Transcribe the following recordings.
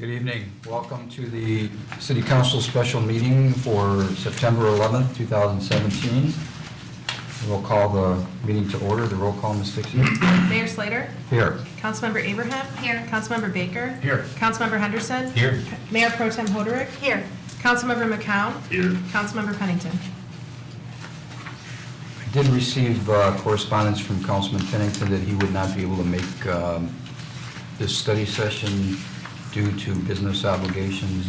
Good evening. Welcome to the City Council special meeting for September 11th, 2017. We'll call the meeting to order. The roll call, Ms. Dixon. Mayor Slater? Here. Councilmember Abraham? Here. Councilmember Baker? Here. Councilmember Henderson? Here. Mayor Pro Tem Hoderick? Here. Councilmember McCown? Here. Councilmember Pennington? I did receive correspondence from Councilman Pennington that he would not be able to make this study session due to business obligations.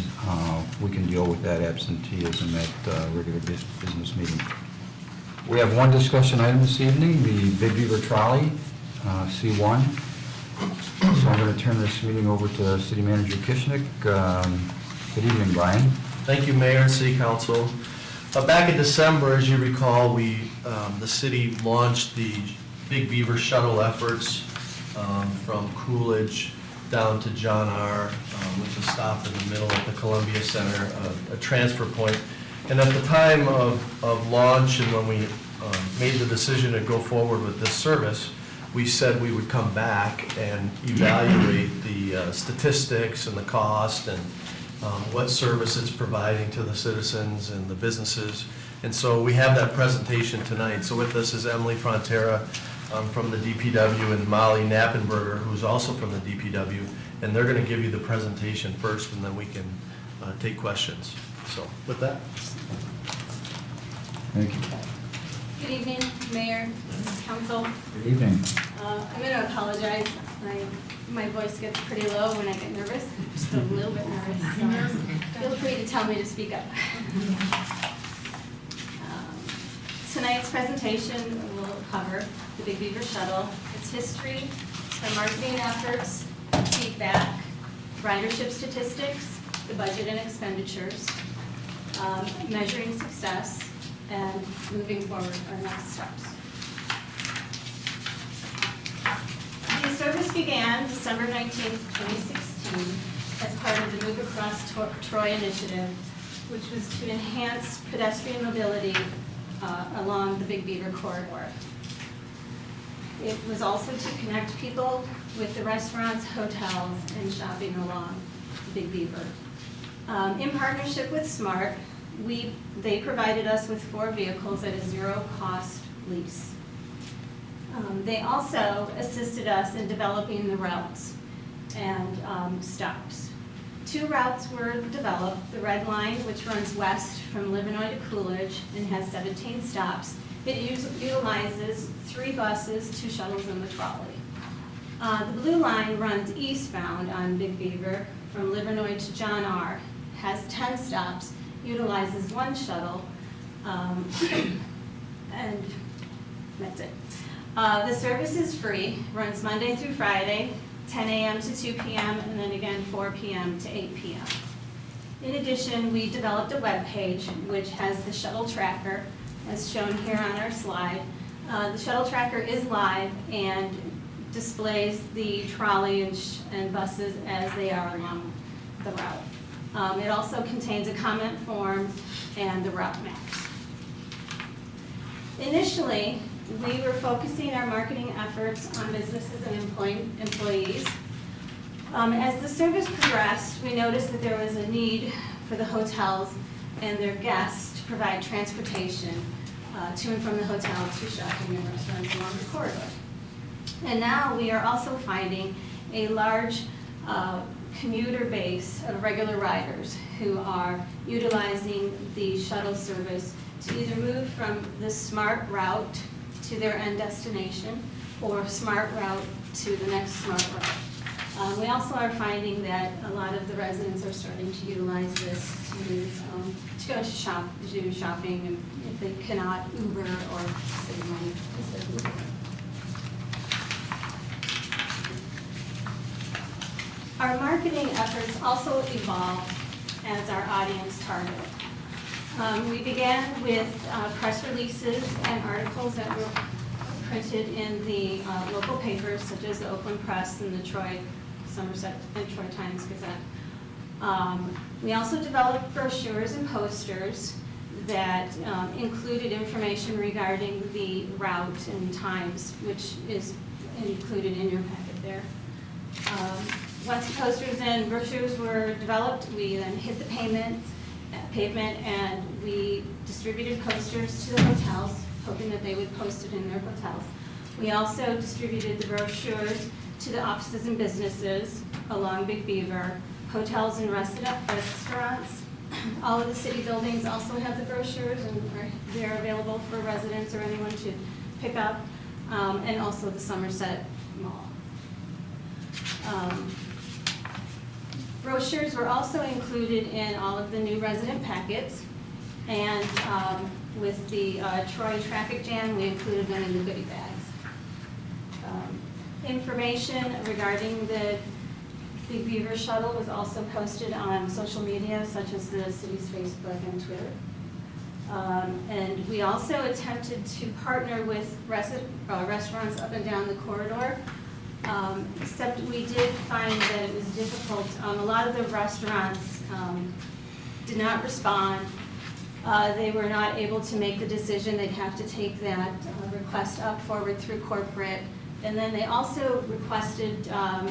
We can deal with that absenteeism at regular business meeting. We have one discussion item this evening, the Big Beaver Trolley, C1. So I'm going to turn this meeting over to City Manager Kishnick. Good evening, Brian. Thank you, Mayor and City Council. Back in December, as you recall, the city launched the Big Beaver shuttle efforts from Coolidge down to John R., which is stopped in the middle at the Columbia Center, a transfer point. And at the time of launch and when we made the decision to go forward with this service, we said we would come back and evaluate the statistics and the cost and what service it's providing to the citizens and the businesses. And so we have that presentation tonight. So with us is Emily Frontera from the DPW and Molly Knappenberger, who's also from the DPW. And they're going to give you the presentation first, and then we can take questions. So with that. Thank you. Good evening, Mayor, Council. Good evening. I'm going to apologize. My voice gets pretty low when I get nervous, just a little bit nervous. So feel free to tell me to speak up. Tonight's presentation will cover the Big Beaver Shuttle, its history, our marketing efforts, feedback, ridership statistics, the budget and expenditures, measuring success, and moving forward our next steps. The service began December 19th, 2016 as part of the Move Across Troy initiative, which was to enhance pedestrian mobility along the Big Beaver corridor. It was also to connect people with the restaurants, hotels, and shopping along the Big Beaver. In partnership with SMART, they provided us with 4 vehicles at a zero-cost lease. They also assisted us in developing the routes and stops. 2 routes were developed, the Red Line, which runs west from Livernois to Coolidge and has 17 stops. It utilizes 3 buses, 2 shuttles, and the trolley. The Blue Line runs eastbound on Big Beaver from Livernois to John R., has 10 stops, utilizes 1 shuttle, and that's it. The service is free, runs Monday through Friday, 10 a.m. to 2 p.m., and then again 4 p.m. to 8 p.m. In addition, we developed a web page which has the shuttle tracker, as shown here on our slide. The shuttle tracker is live and displays the trolley and buses as they are along the route. It also contains a comment form and the route maps. Initially, we were focusing our marketing efforts on businesses and employees. As the service progressed, we noticed that there was a need for the hotels and their guests to provide transportation to and from the hotel to shopping and restaurants along the corridor. And now we are also finding a large commuter base of regular riders who are utilizing the shuttle service to either move from the SMART route to their end destination or SMART route to the next SMART route. We also are finding that a lot of the residents are starting to utilize this to go to do shopping, and if they cannot Uber or save money instead of Uber. Our marketing efforts also evolved as our audience target. We began with press releases and articles that were printed in the local papers, such as the Oakland Press and the Troy, Somerset, and Troy Times Gazette. We also developed brochures and posters that included information regarding the route and times, which is included in your packet there. Once the posters and brochures were developed, we then hit the pavement, and we distributed posters to the hotels, hoping that they would post it in their hotels. We also distributed the brochures to the offices and businesses along Big Beaver, hotels and restaurants. All of the city buildings also have the brochures, and they're available for residents or anyone to pick up, and also the Somerset Mall. Brochures were also included in all of the new resident packets, and with the Troy traffic jam, we included them in the goodie bags. Information regarding the Big Beaver Shuttle was also posted on social media, such as the city's Facebook and Twitter. And we also attempted to partner with restaurants up and down the corridor, except we did find that it was difficult. A lot of the restaurants did not respond. They were not able to make the decision. They'd have to take that request up forward through corporate. And then they also requested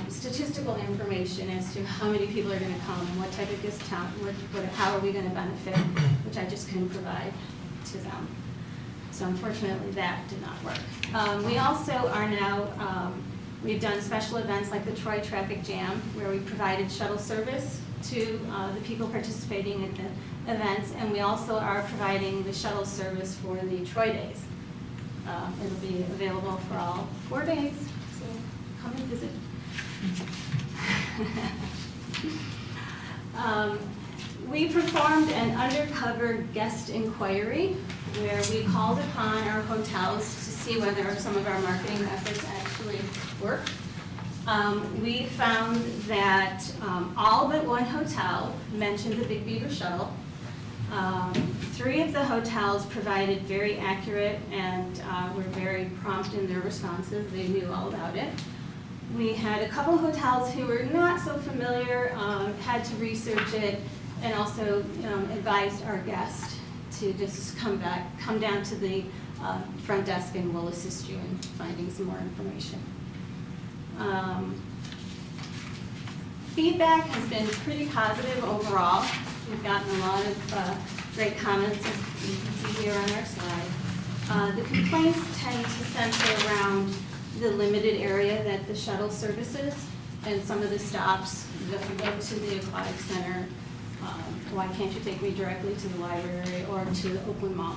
statistical information as to how many people are going to come, what type of discount, how are we going to benefit, which I just couldn't provide to them. So unfortunately, that did not work. We also are now, we've done special events like the Troy Traffic Jam, where we provided shuttle service to the people participating in the events, and we also are providing the shuttle service for the Troy Days. It'll be available for all 4 days, so come and visit. We performed an undercover guest inquiry where we called upon our hotels to see whether some of our marketing efforts actually work. We found that all but one hotel mentioned the Big Beaver Shuttle. 3 of the hotels provided very accurate and were very prompt in their responses. They knew all about it. We had a couple hotels who were not so familiar, had to research it, and also advised our guest to just come down to the front desk and we'll assist you in finding some more information. Feedback has been pretty positive overall. We've gotten a lot of great comments, as you can see here on our slide. The complaints tend to center around the limited area that the shuttle services and some of the stops that go to the aquatic center. Why can't you take me directly to the library or to the Oakland Mall?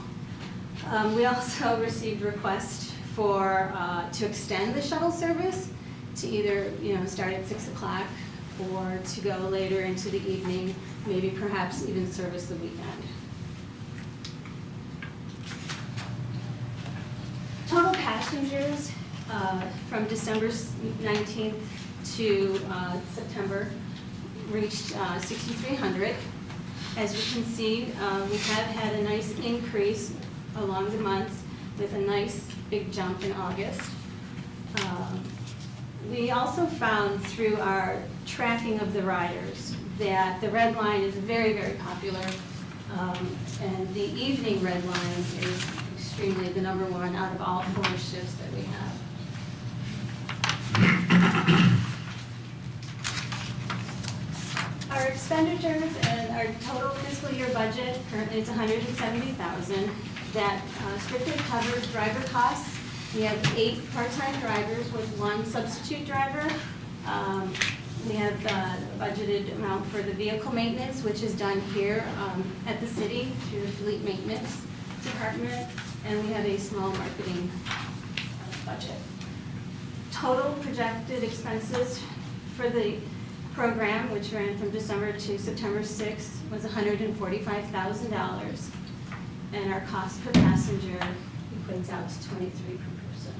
We also received requests to extend the shuttle service to either start at 6 o'clock or to go later into the evening, maybe perhaps even service the weekend. Total passengers from December 19th to September reached 6,300. As you can see, we have had a nice increase along the months with a nice big jump in August. We also found through our tracking of the riders that the Red Line is very, very popular, and the evening Red Line is extremely the #1 out of all 4 shifts that we have. Our expenditures and our total fiscal year budget currently is $170,000. That strictly covers driver costs. We have 8 part-time drivers with 1 substitute driver. We have a budgeted amount for the vehicle maintenance, which is done here at the city through the fleet maintenance department, and we have a small marketing budget. Total projected expenses for the program, which ran from December to September 6th, was $145,000, and our cost per passenger equates out to $23 per person.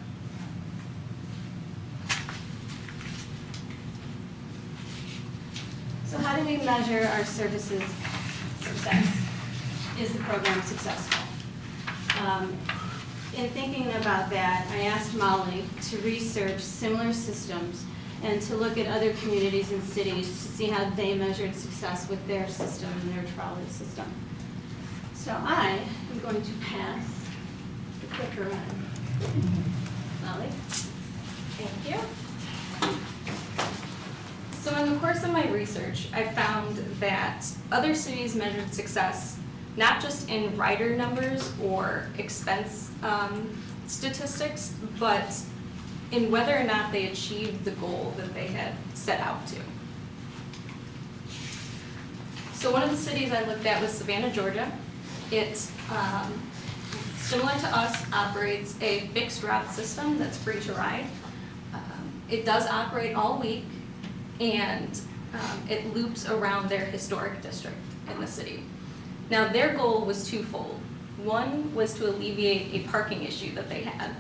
So how do we measure our services success? Is the program successful? In thinking about that, I asked Molly to research similar systems and to look at other communities and cities to see how they measured success with their system and their trolley system. So I am going to pass the clicker on. Molly, thank you. So in the course of my research, I found that other cities measured success not just in rider numbers or expense statistics, but in whether or not they achieved the goal that they had set out to. So one of the cities I looked at was Savannah, Georgia. It, similar to us, operates a fixed route system that's free to ride. It does operate all week, and it loops around their historic district in the city. Now, their goal was twofold. One was to alleviate a parking issue that they had,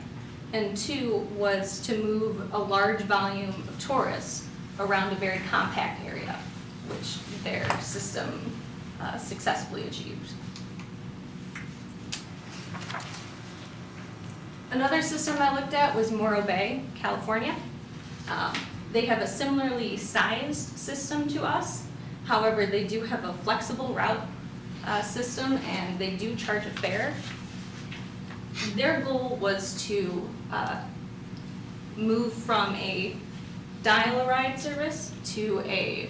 and two was to move a large volume of tourists around a very compact area, which their system successfully achieved. Another system I looked at was Morro Bay, California. They have a similarly sized system to us. However, they do have a flexible route system, and they do charge a fare. Their goal was to move from a dial-a-ride service to a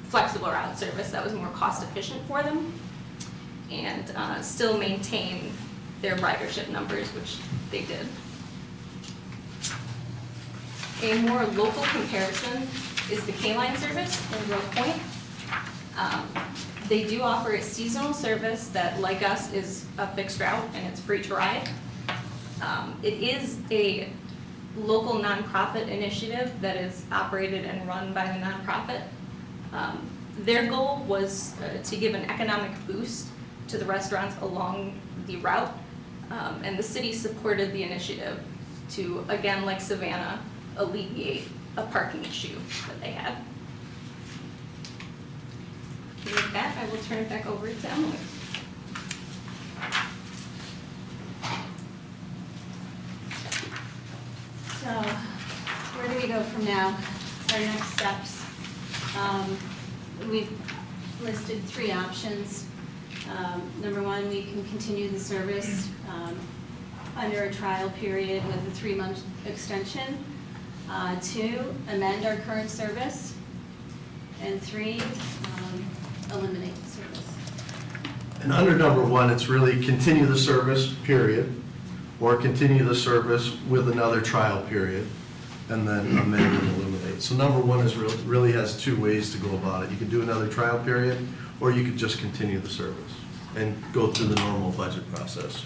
flexible route service that was more cost-efficient for them, and still maintain their ridership numbers, which they did. A more local comparison is the K-Line service in Grove Point. They do offer a seasonal service that, like us, is a fixed route and it's free to ride. It is a local nonprofit initiative that is operated and run by the nonprofit. Their goal was to give an economic boost to the restaurants along the route, and the city supported the initiative to, again, like Savannah, alleviate a parking issue that they had. And with that, I will turn it back over to Emily. So, where do we go from now? Our next steps. We've listed 3 options. Number 1, we can continue the service under a trial period with a 3-month extension. 2, amend our current service. And 3, eliminate the service. And under number 1, it's really continue the service, period, or continue the service with another trial period, and then amend and eliminate. So number 1 is really has 2 ways to go about it. You can do another trial period, or you could just continue the service and go through the normal budget process.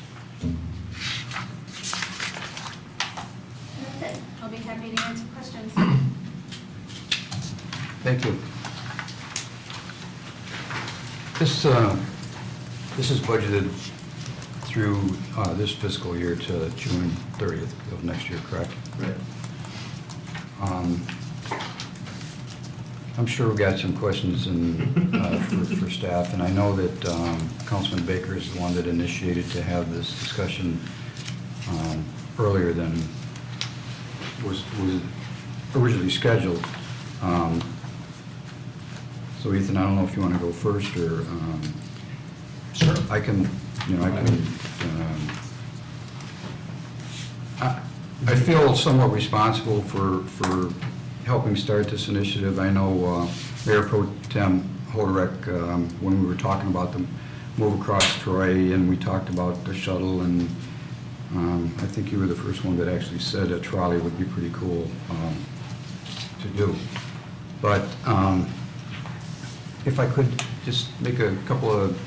That's it. I'll be happy to answer questions. Thank you. This is budgeted through this fiscal year to June 30th of next year, correct? Right. I'm sure we've got some questions for staff, and I know that Councilman Baker is the one that initiated to have this discussion earlier than was originally scheduled. So Ethan, I don't know if you want to go first, or Sure. I can. I feel somewhat responsible for helping start this initiative. I know Mayor Pro Tem Hoderick, when we were talking about the move across Troy, and we talked about the shuttle, and I think you were the first one that actually said a trolley would be pretty cool to do. But if I could just make a couple of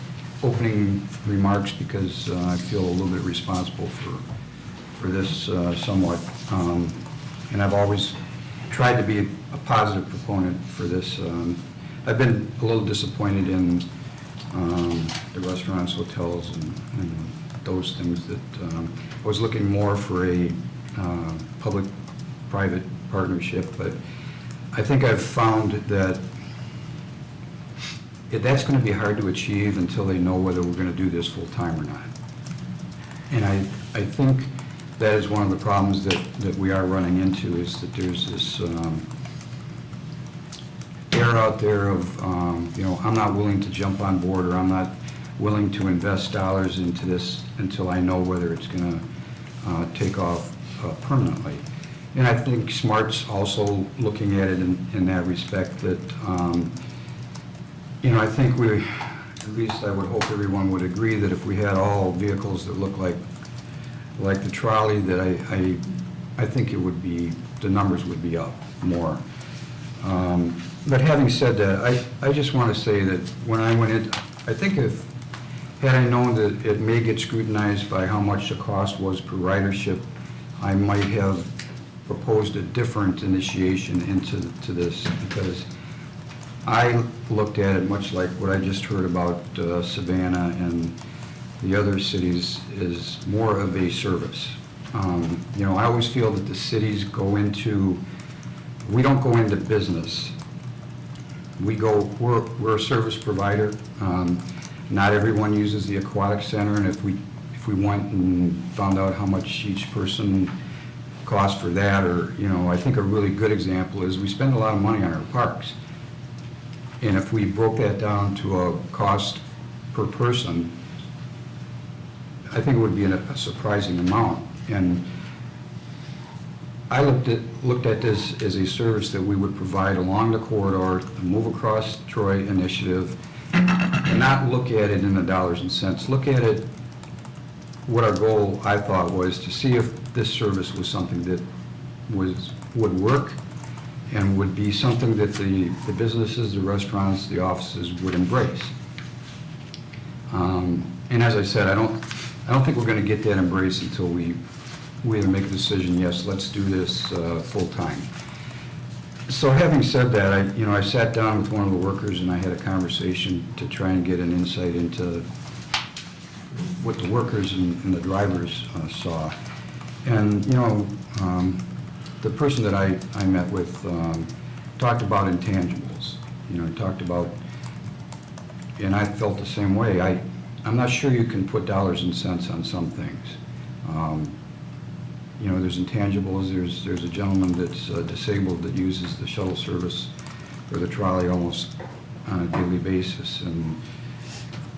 opening remarks, because I feel a little bit responsible for this somewhat. And I've always tried to be a positive proponent for this. I've been a little disappointed in the restaurants, hotels, and those things that I was looking more for a public-private partnership, but I think I've found that that's going to be hard to achieve until they know whether we're going to do this full-time or not. And I think that is one of the problems that we are running into, is that there's this air out there of, I'm not willing to jump on board, or I'm not willing to invest dollars into this until I know whether it's going to take off permanently. And I think SMART's also looking at it in that respect that, I think at least I would hope everyone would agree that if we had all vehicles that look like the trolley, that I think it would be, the numbers would be up more. But having said that, I just want to say that when I went in, I think had I known that it may get scrutinized by how much the cost was per ridership, I might have proposed a different initiation into this, because I looked at it much like what I just heard about Savannah and the other cities is more of a service. I always feel that the cities we don't go into business. We're a service provider. Not everyone uses the aquatic center, and if we went and found out how much each person cost for that, or, I think a really good example is we spend a lot of money on our parks. And if we broke that down to a cost per person, I think it would be a surprising amount. And I looked at this as a service that we would provide along the corridor, the Move Across Troy initiative, and not look at it in the dollars and cents. Look at it, what our goal, I thought, was to see if this service was something that would work and would be something that the businesses, the restaurants, the offices would embrace. And as I said, I don't think we're going to get that embrace until we either make a decision, yes, let's do this full-time. So having said that, I sat down with one of the workers and I had a conversation to try and get an insight into what the workers and the drivers saw. And, the person that I met with talked about intangibles. Talked about, and I felt the same way. I'm not sure you can put dollars and cents on some things. There's intangibles. There's a gentleman that's disabled that uses the shuttle service or the trolley almost on a daily basis, and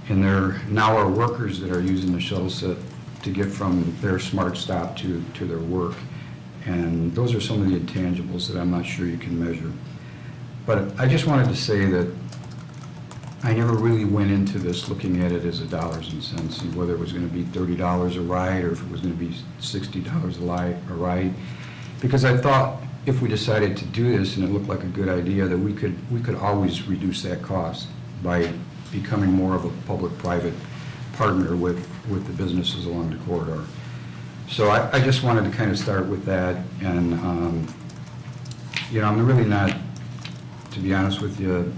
there now are workers that are using the shuttle set to get from their SMART stop to their work, and those are some of the intangibles that I'm not sure you can measure. But I just wanted to say that I never really went into this looking at it as a dollars and cents and whether it was going to be $30 a ride or if it was going to be $60 a ride, because I thought if we decided to do this and it looked like a good idea that we could always reduce that cost by becoming more of a public-private partner with the businesses along the corridor. So I just wanted to kind of start with that, and I'm really not, to be honest with you,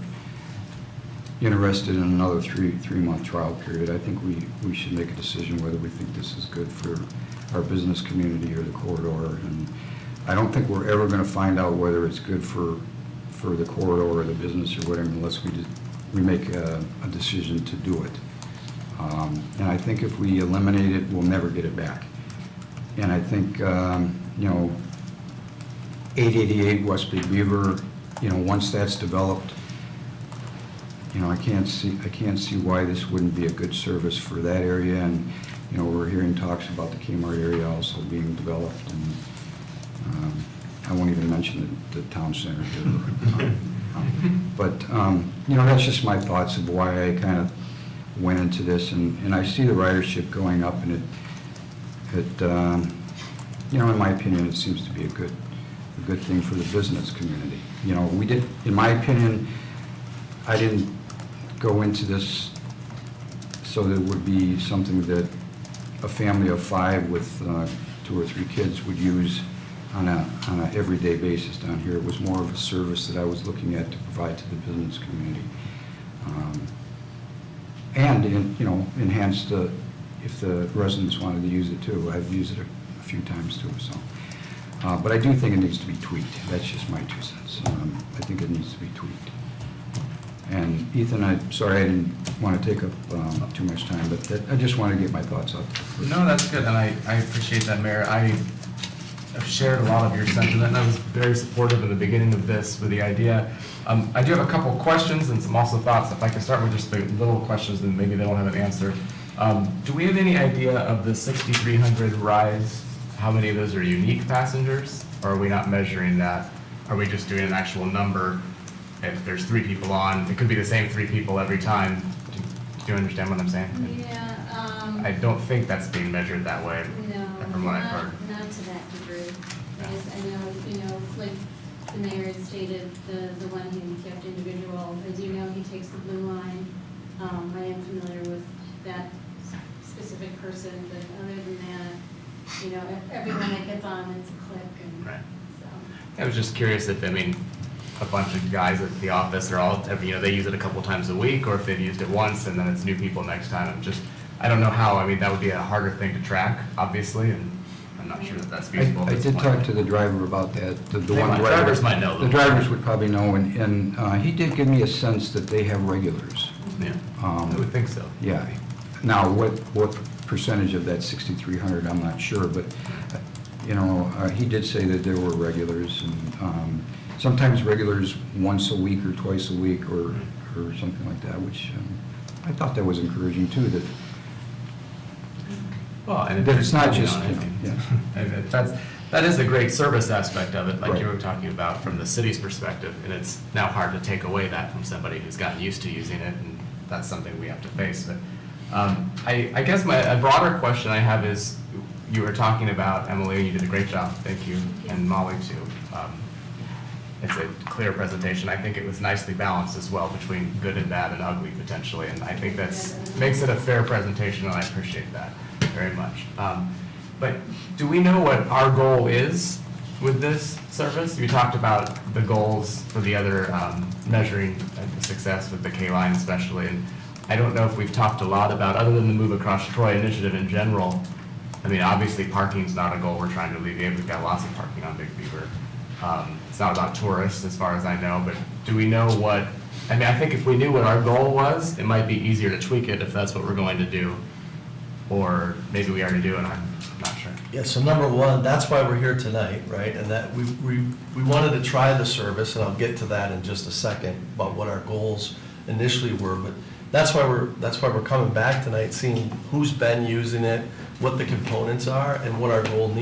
interested in another three-month trial period. I think we should make a decision whether we think this is good for our business community or the corridor, and I don't think we're ever going to find out whether it's good for the corridor or the business or whatever unless we make a decision to do it. And I think if we eliminate it, we'll never get it back. And I think 888 West Big Beaver, once that's developed, I can't see why this wouldn't be a good service for that area. And we're hearing talks about the Kmart area also being developed, and I won't even mention the town center here. But that's just my thoughts of why I kind of went into this, and I see the ridership going up, and it in my opinion, it seems to be a good thing for the business community. In my opinion, I didn't go into this so that it would be something that a family of 5 with 2 or 3 kids would use on a everyday basis down here. It was more of a service that I was looking at to provide to the business community, and enhance if the residents wanted to use it too. I've used it a few times too. So, but I do think it needs to be tweaked. That's just my 2 cents. I think it needs to be tweaked. And Ethan, I'm sorry I didn't want to take up too much time, but I just want to get my thoughts out there. No, that's good, and I appreciate that, Mayor. I have shared a lot of your sentiment, and I was very supportive in the beginning of this with the idea. I do have a couple of questions and some also thoughts. If I can start with just the little questions, then maybe they won't have an answer. Do we have any idea of the 6,300 rides, how many of those are unique passengers? Or are we not measuring that? Are we just doing an actual number? If there's 3 people on, it could be the same 3 people every time. Do you understand what I'm saying? Yeah, I don't think that's being measured that way, no, from what I've heard. not to that degree. Because I know, like the mayor had stated, the one handicapped individual, as you know, he takes the blue line. I am familiar with that specific person, but other than that, everyone that gets on, it's a click and Right. so. I was just curious if, a bunch of guys at the office are all, they use it a couple times a week, or if they've used it once and then it's new people next time. I don't know how, that would be a harder thing to track, obviously, and I'm not sure that that's feasible. I did talk to the driver about that. The They one might- driver. drivers might know The them. drivers would probably know, and he did give me a sense that they have regulars. Yeah, I would think so. Yeah. Now, what percentage of that 6,300, I'm not sure, but, he did say that there were regulars, and sometimes regulars once a week or twice a week or something like that, which I thought that was encouraging too, that Well, and That it's not depending just, on, yeah. That is the great service aspect of it, like Right. you were talking about from the city's perspective, and it's now hard to take away that from somebody who's gotten used to using it, and that's something we have to face. But I guess a broader question I have is, you were talking about, Emily, you did a great job, thank you, and Molly too. It's a clear presentation. I think it was nicely balanced as well between good and bad and ugly potentially, and I think makes it a fair presentation, and I appreciate that very much. But do we know what our goal is with this service? You talked about the goals for the other measuring the success with the K-line especially, and I don't know if we've talked a lot about, other than the Move Across Troy initiative in general. Obviously parking's not a goal we're trying to alleviate. We've got lots of parking on Big Beaver. It's not about tourists as far as I know, but do we know what, I think if we knew what our goal was, it might be easier to tweak it if that's what we're going to do. Or maybe we already do and I'm not sure. Yeah, so number one, that's why we're here tonight, right? And that we wanted to try the service, and I'll get to that in just a second, about what our goals initially were, but that's why we're coming back tonight, seeing who's been using it, what the components are, and what our goal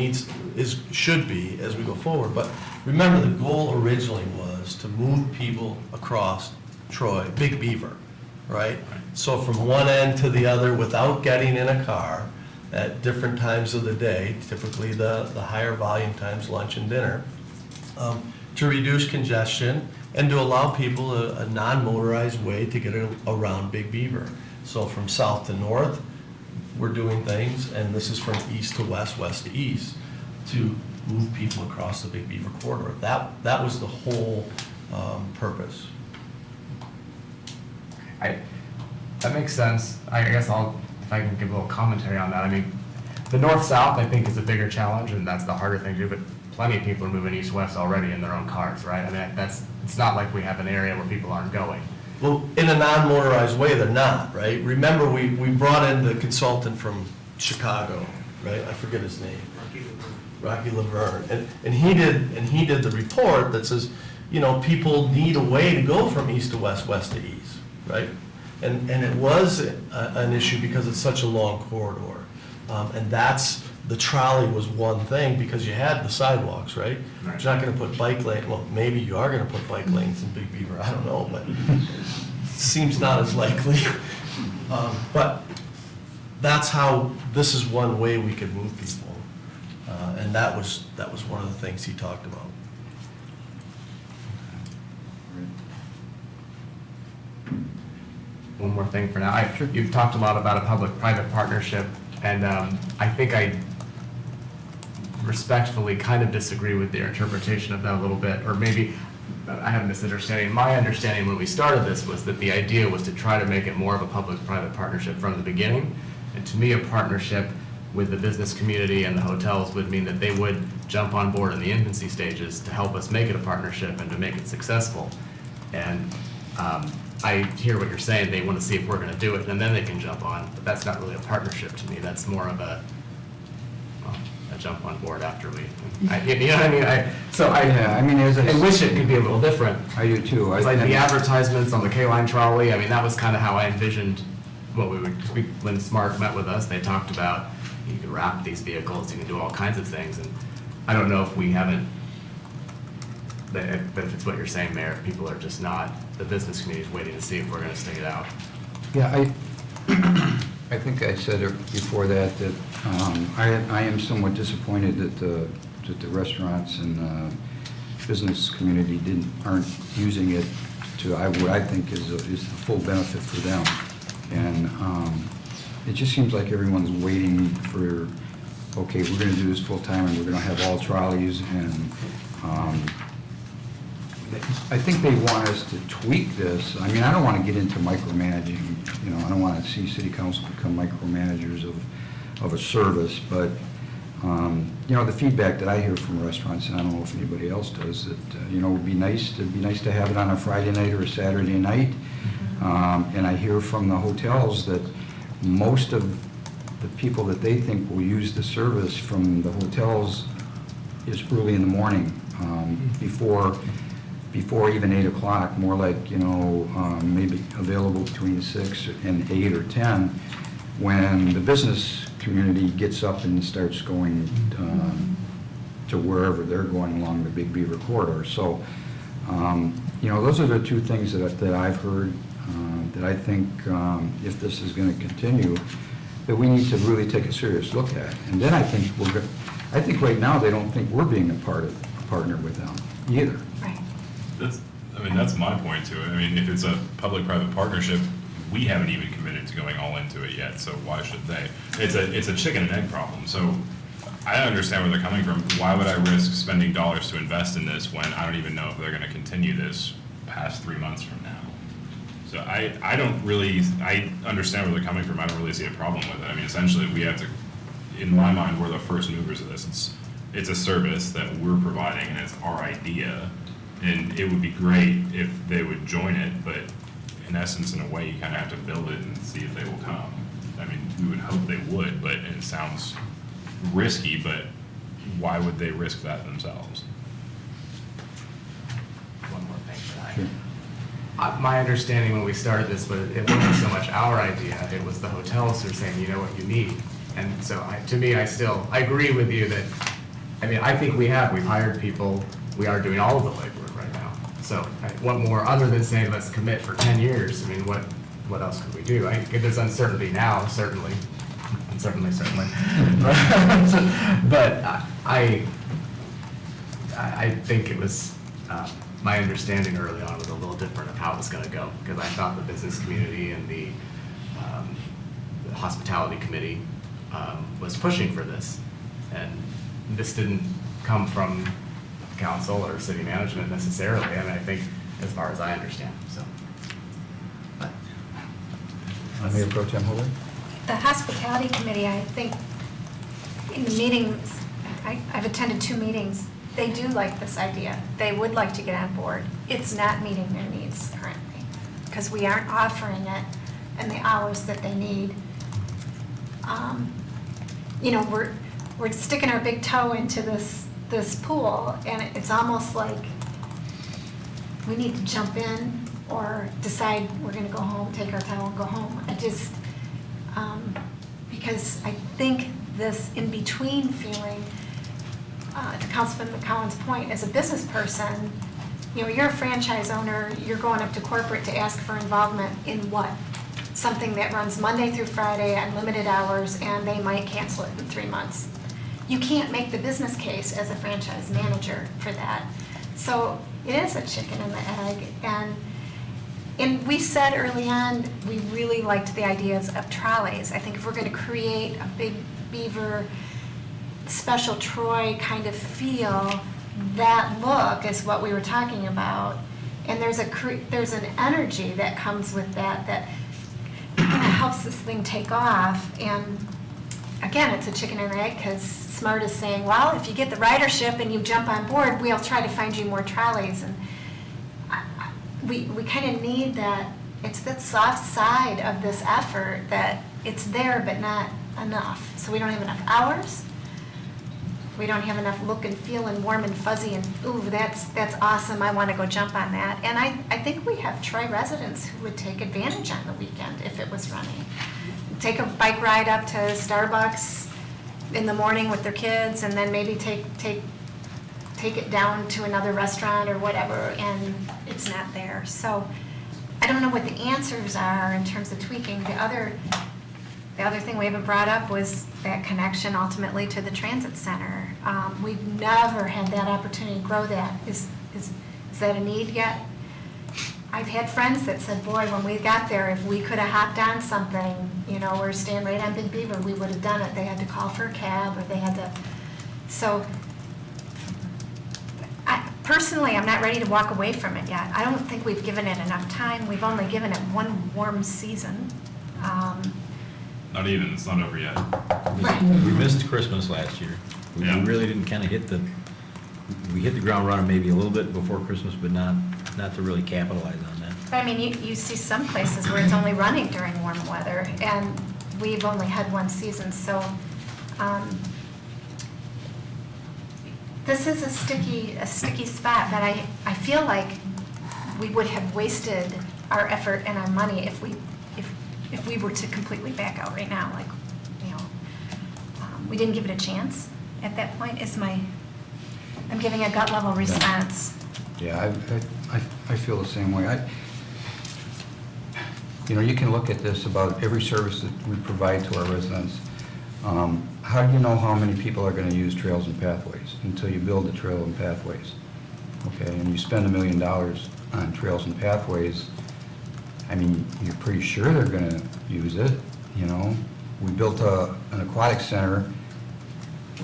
should be as we go forward. But remember, the goal originally was to move people across Troy, Big Beaver, right? So from one end to the other without getting in a car at different times of the day, typically the higher volume times, lunch and dinner, to reduce congestion and to allow people a non-motorized way to get around Big Beaver. So from south to north, we're doing things, and this is from east to west, west to east, to move people across the Big Beaver corridor. That was the whole purpose. That makes sense. I guess if I can give a little commentary on that. The north-south, I think, is a bigger challenge, and that's the harder thing to do, but plenty of people are moving east-west already in their own cars, right? It's not like we have an area where people aren't going. Well, in a non-motorized way, they're not, right? Remember, we brought in the consultant from Chicago, right? I forget his name. Rocky Laverne. And he did the report that says, people need a way to go from east to west, west to east, right? And it was an issue because it's such a long corridor. And the trolley was one thing because you had the sidewalks, right? Right. You're not going to put bike lane, well, maybe you are going to put bike lanes in Big Beaver, I don't know, but seems not as likely. But that's how, this is one way we could move people. And that was one of the things he talked about. One more thing for now. You've talked a lot about a public-private partnership, and I think I respectfully kind of disagree with their interpretation of that a little bit, or maybe I have a misunderstanding. My understanding when we started this was that the idea was to try to make it more of a public-private partnership from the beginning, and to me, a partnership with the business community and the hotels would mean that they would jump on board in the infancy stages to help us make it a partnership and to make it successful. And I hear what you're saying, they want to see if we're going to do it, and then they can jump on, but that's not really a partnership to me. That's more of a jump on board after we, you know what I mean? As I wish it could be a little different. I do too. It's like the advertisements on the K-line trolley, that was kind of how I envisioned what we would, when Smart met with us, they talked about you can wrap these vehicles, you can do all kinds of things, and I don't know if we haven't But if it's what you're saying, Mayor, people are just not, the business community is waiting to see if we're going to stick it out. Yeah, I think I said it before that I am somewhat disappointed that the restaurants and business community aren't using it to what I think is the full benefit for them. And it just seems like everyone's waiting for, okay, we're going to do this full time and we're going to have all trolleys, and I think they want us to tweak this. I mean, I don't want to get into micromanaging, I don't want to see city council become micromanagers of a service, but, the feedback that I hear from restaurants, and I don't know if anybody else does, that, it would be nice to have it on a Friday night or a Saturday night. And I hear from the hotels that most of the people that they think will use the service from the hotels is early in the morning, before even 8 o'clock, more like, maybe available between 6 and 8 or 10, when the business community gets up and starts going to wherever they're going along the Big Beaver corridor. So, those are the two things that I've heard, that I think if this is going to continue, that we need to really take a serious look at. And then I think right now they don't think we're being a partner with them either. Right. That's my point to it. I mean, if it's a public-private partnership, we haven't even committed to going all into it yet, so why should they? It's a chicken and egg problem. So I understand where they're coming from. Why would I risk spending dollars to invest in this when I don't even know if they're going to continue this past 3 months from now? So I understand where they're coming from. I don't really see a problem with it. I mean, essentially, we have to, in my mind, we're the first movers of this. It's a service that we're providing, and it's our idea. And it would be great if they would join it, but in essence, in a way, you kind of have to build it and see if they will come. I mean, we would hope they would, but it sounds risky, but why would they risk that themselves? One more thing that my understanding when we started this was it wasn't so much our idea, it was the hotels who were saying, you know what you need. And so to me, I agree with you that, I think we've hired people, we are doing all of the legwork right now. So what more, other than saying let's commit for 10 years, what else could we do? There's uncertainty now, certainly. Certainly. But I think it was, my understanding early on was a little different of how it was going to go, because I thought the business community and the hospitality committee was pushing for this. And this didn't come from council or city management necessarily. I think as far as I understand, so. Mayor Pro Tem Holder? The hospitality committee, I think, in the meetings, I've attended 2 meetings, they do like this idea. They would like to get on board. It's not meeting their needs currently, because we aren't offering it in the hours that they need. We're sticking our big toe into this pool, and it's almost like we need to jump in or decide we're going to go home, take our towel and go home. Because I think this in-between feeling, to Councilman McCowan's point, as a business person, you're a franchise owner, you're going up to corporate to ask for involvement in what? Something that runs Monday through Friday at limited hours, and they might cancel it in 3 months. You can't make the business case as a franchise manager for that. So it is a chicken and the egg. And we said early on, we really liked the ideas of trolleys. I think if we're going to create a Big Beaver, Special Troy kind of feel, that look is what we were talking about. And there's an energy that comes with that kind of helps this thing take off. And again, it's a chicken and egg, because SMART is saying, well, if you get the ridership and you jump on board, we'll try to find you more trolleys. And we kind of need that. It's that soft side of this effort that it's there but not enough. So we don't have enough hours. We don't have enough look and feel and warm and fuzzy and, ooh, that's awesome, I want to go jump on that. And I think we have Troy residents who would take advantage on the weekend if it was running. Take a bike ride up to Starbucks in the morning with their kids, and then maybe take take it down to another restaurant or whatever, and it's not there. So I don't know what the answers are in terms of tweaking. The other thing we haven't brought up was that connection ultimately to the transit center. We've never had that opportunity to grow that. Is that a need yet? I've had friends that said, boy, when we got there, if we could have hopped on something, you know, we're staying right on Big Beaver, we would have done it. They had to call for a cab, or they had to, so personally, I'm not ready to walk away from it yet. I don't think we've given it enough time. We've only given it one warm season. Not even, it's not over yet. We missed Christmas last year. We Yeah. really didn't kind of we hit the ground running maybe a little bit before Christmas, but not to really capitalize on that. But I mean, you see some places where it's only running during warm weather, and we've only had one season, so this is a sticky spot that I feel like we would have wasted our effort and our money if we were to completely back out right now, like, you know, we didn't give it a chance at that point. I'm giving a gut level response. Yeah, I feel the same way. You know, you can look at this about every service that we provide to our residents. How do you know how many people are going to use trails and pathways until you build the trail and pathways? Okay, and you spend $1 million on trails and pathways, I mean, you're pretty sure they're going to use it, you know? We built an aquatic center.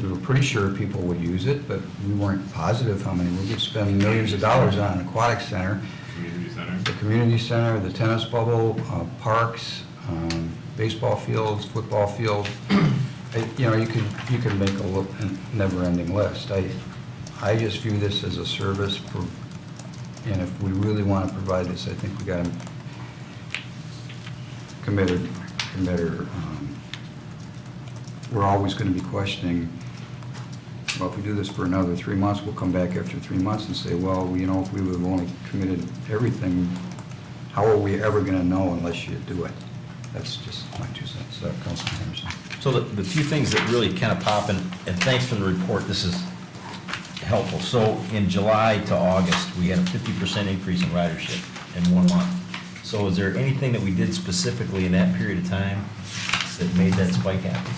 We were pretty sure people would use it, but we weren't positive how many. We could spend millions of dollars on an aquatic center. Community center. The community center, the tennis bubble, parks, baseball fields, football fields. You know, you could make a never-ending list. I just view this as a service, and if we really want to provide this, I think we got to commit. We're always going to be questioning. Well, if we do this for another 3 months, we'll come back after 3 months and say, well, you know, if we would have only committed everything, how are we ever going to know unless you do it? That's just my 2 cents. Councilman Henderson. So the few things that really kind of pop in, and thanks for the report, this is helpful. So in July to August, we had a 50% increase in ridership in 1 month. So is there anything that we did specifically in that period of time that made that spike happen?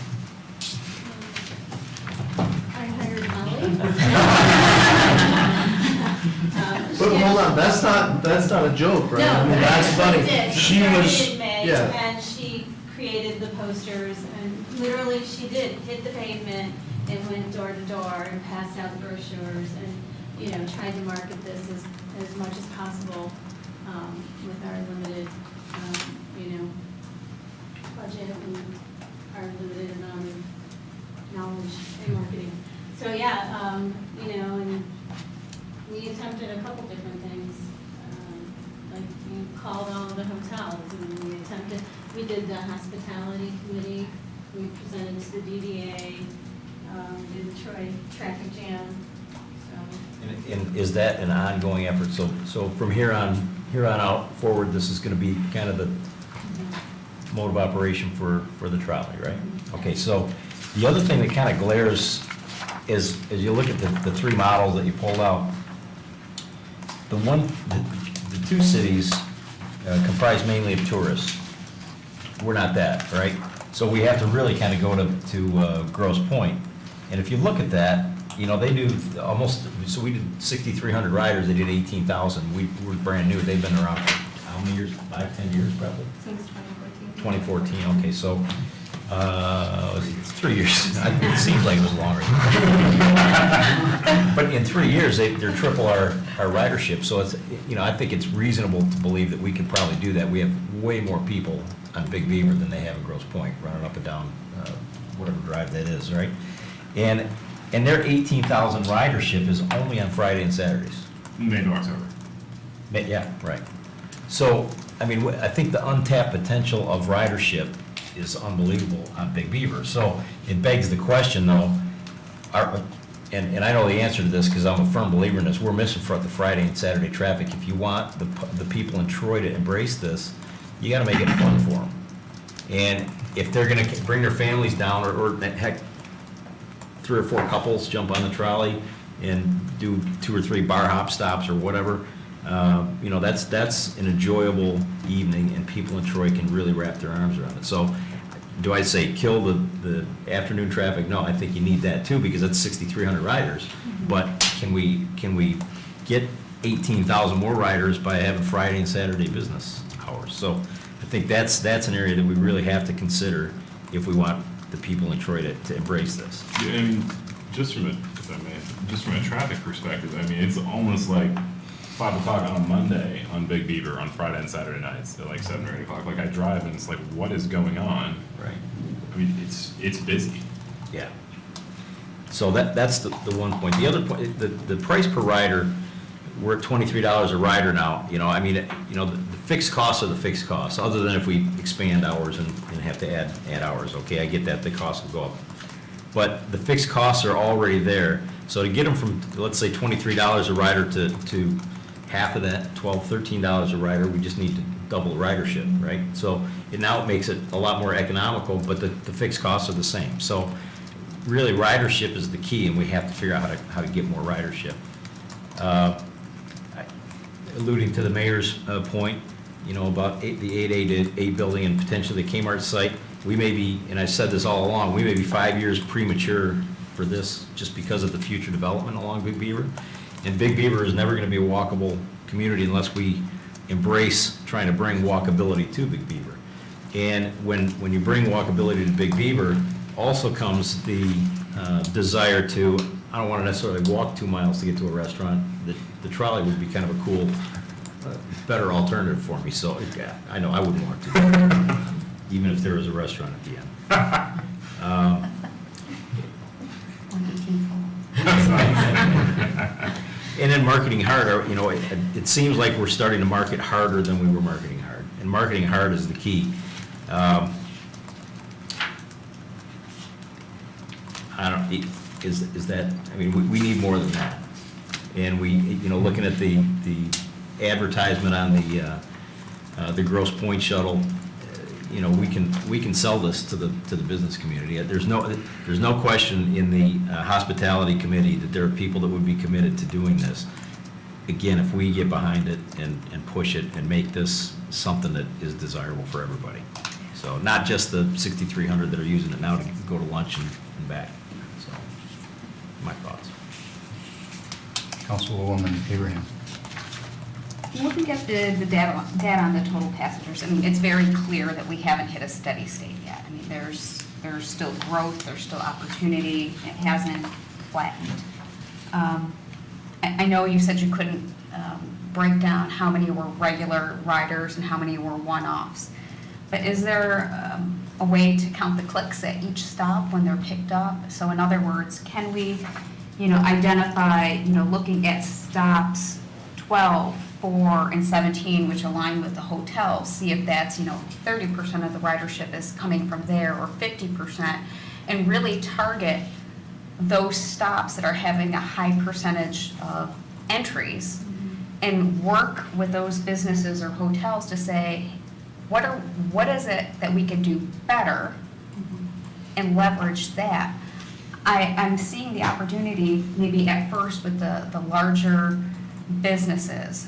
I hired Molly. But hold on, that's not a joke, right? I mean, that's funny. She was, started in May, yeah. and she created the posters, and literally she did hit the pavement and went door to door and passed out the brochures and, you know, tried to market this as much as possible with our limited, you know, budget and our limited amount of knowledge in marketing. So, yeah, you know, and we attempted a couple different things. Like, we called all the hotels, and we did the hospitality committee, we presented to the DDA, did the Troy traffic jam, so. And is that an ongoing effort? So from here on out forward, this is going to be kind of the mode of operation for the trolley, right? Okay, so the other thing that kind of glares is, as you look at the 3 models that you pulled out, the 2 cities comprise mainly of tourists. We're not that, right? So we have to really kind of go to Grosse Pointe. And if you look at that, you know, they do almost, so we did 6,300 riders, they did 18,000. We were brand new, they've been around for how many years? 5, 10 years probably? Since 2014. 2014, okay, so, it's 3 years. It seems like it was longer. But in 3 years, they're triple our ridership, so it's, you know, I think it's reasonable to believe that we could probably do that. We have way more people on Big Beaver than they have in Grosse Pointe, running up and down, whatever drive that is, right? And their 18,000 ridership is only on Friday and Saturdays. May to October. Yeah, right. So, I mean, I think the untapped potential of ridership is unbelievable on Big Beaver. So it begs the question, though, and I know the answer to this because I'm a firm believer in this, we're missing the Friday and Saturday traffic. If you want the people in Troy to embrace this, you got to make it fun for them. And if they're going to bring their families down, or heck, 3 or 4 couples jump on the trolley and do 2 or 3 bar hop stops or whatever, you know, that's an enjoyable evening, and people in Troy can really wrap their arms around it. So, do I say kill the afternoon traffic? No, I think you need that too, because that's 6,300 riders. But can we get 18,000 more riders by having Friday and Saturday business hours? So I think that's an area that we really have to consider if we want the people in Troy to embrace this. Yeah, I mean, just from a traffic perspective, I mean, it's almost like 5 o'clock on a Monday on Big Beaver on Friday and Saturday nights at like 7 or 8 o'clock. Like I drive and it's like, what is going on? Right. I mean, it's busy. Yeah. So that's the one point. The other point, the price per rider, we're at $23 a rider now. You know, I mean, you know, the fixed costs are the fixed costs, other than if we expand hours and have to add hours. Okay, I get that the cost will go up. But the fixed costs are already there. So to get them from, let's say, $23 a rider to half of that, $12, $13 a rider, we just need to double the ridership, right? So now it makes it a lot more economical, but the fixed costs are the same. So really, ridership is the key, and we have to figure out how to get more ridership. Alluding to the mayor's point, you know, about the 888 building and potentially the Kmart site, we may be, and I've said this all along, we may be 5 years premature for this just because of the future development along Big Beaver. And Big Beaver is never going to be a walkable community unless we embrace trying to bring walkability to Big Beaver. And when you bring walkability to Big Beaver, also comes the desire to, I don't want to necessarily walk 2 miles to get to a restaurant. The trolley would be kind of a cool, better alternative for me. So yeah, I know I wouldn't want to, even if there was a restaurant at the end. And then marketing hard, you know, it seems like we're starting to market harder than we were marketing hard. And marketing hard is the key. Is that, I mean, we need more than that. And we, you know, looking at the advertisement on the Grosse Pointe shuttle, you know, we can sell this to the business community. There's no question in the hospitality committee that there are people that would be committed to doing this. Again, if we get behind it and push it and make this something that is desirable for everybody. So not just the 6,300 that are using it now to go to lunch and back. So my thoughts. Councilwoman Abraham. Looking at the data on the total passengers, I mean, it's very clear that we haven't hit a steady state yet. I mean, there's still growth, there's still opportunity. It hasn't flattened. I know you said you couldn't break down how many were regular riders and how many were one-offs. But is there a way to count the clicks at each stop when they're picked up? So in other words, can we, you know, identify, you know, looking at stops 12, 4, and 17, which align with the hotels, see if that's, you know, 30% of the ridership is coming from there or 50%, and really target those stops that are having a high percentage of entries and work with those businesses or hotels to say, what is it that we could do better and leverage that. I'm seeing the opportunity maybe at first with the larger businesses,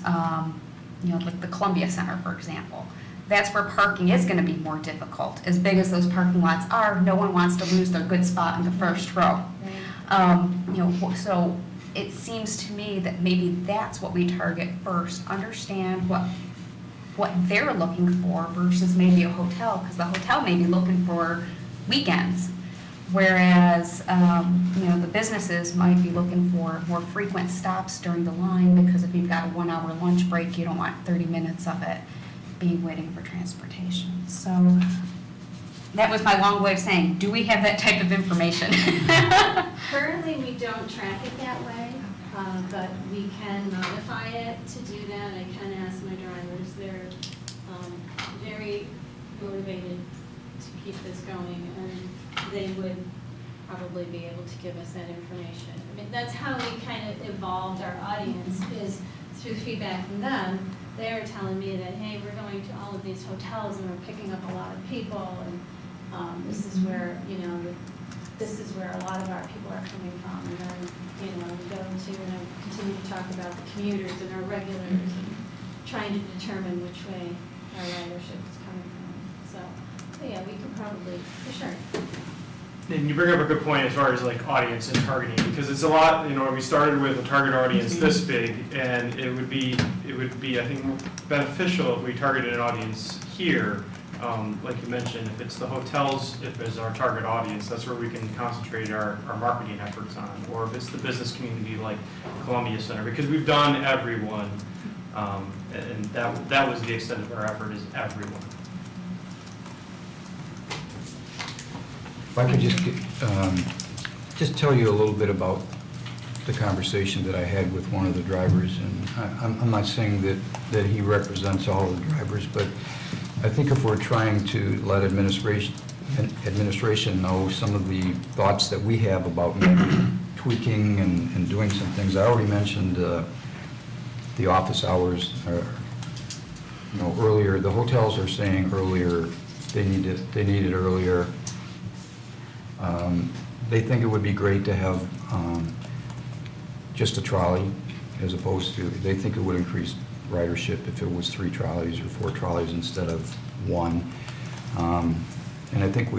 you know, like the Columbia Center, for example. That's where parking is going to be more difficult. As big as those parking lots are, no one wants to lose their good spot in the first row. You know, so it seems to me that maybe that's what we target first. Understand what they're looking for versus maybe a hotel, because the hotel may be looking for weekends, whereas you know, the businesses might be looking for more frequent stops during the line, because if you've got a 1 hour lunch break, you don't want 30 minutes of it being waiting for transportation. So that was my long way of saying, do we have that type of information? Currently, we don't track it that way, but we can modify it to do that. I can ask my drivers. They're very motivated to keep this going, and they would probably be able to give us that information. I mean, that's how we kind of evolved our audience, is through the feedback from them. They're telling me that, hey, we're going to all of these hotels and we're picking up a lot of people, and this is where, you know, this is where a lot of our people are coming from. And then, we go to, continue to talk about the commuters and our regulars and trying to determine which way our ridership is coming from. So, yeah, we could probably, for sure. And you bring up a good point as far as like audience and targeting, because it's a lot, we started with a target audience this big, and it would be, I think, more beneficial if we targeted an audience here. Like you mentioned, if it's the hotels, if it's our target audience, that's where we can concentrate our marketing efforts on. Or if it's the business community like Columbia Center, because we've done everyone, and that was the extent of our effort, is everyone. If I could just tell you a little bit about the conversation that I had with one of the drivers, and I'm not saying that he represents all of the drivers, but I think if we're trying to let administration know some of the thoughts that we have about maybe tweaking and doing some things. I already mentioned the office hours, earlier. The hotels are saying earlier, they need it earlier. They think it would be great to have just a trolley as opposed to, they think it would increase ridership if it was 3 trolleys or 4 trolleys instead of 1. And I think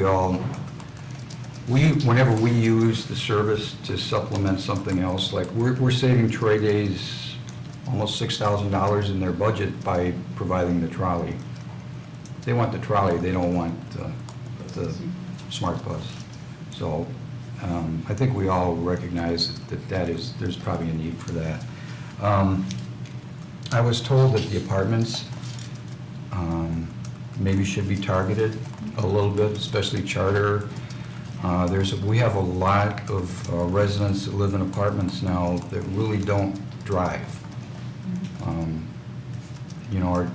whenever we use the service to supplement something else, like we're saving Troy Days almost $6,000 in their budget by providing the trolley. They want the trolley, they don't want the smart bus. So I think we all recognize that there's probably a need for that. I was told that the apartments maybe should be targeted a little bit, especially charter. We have a lot of residents that live in apartments now that really don't drive. Our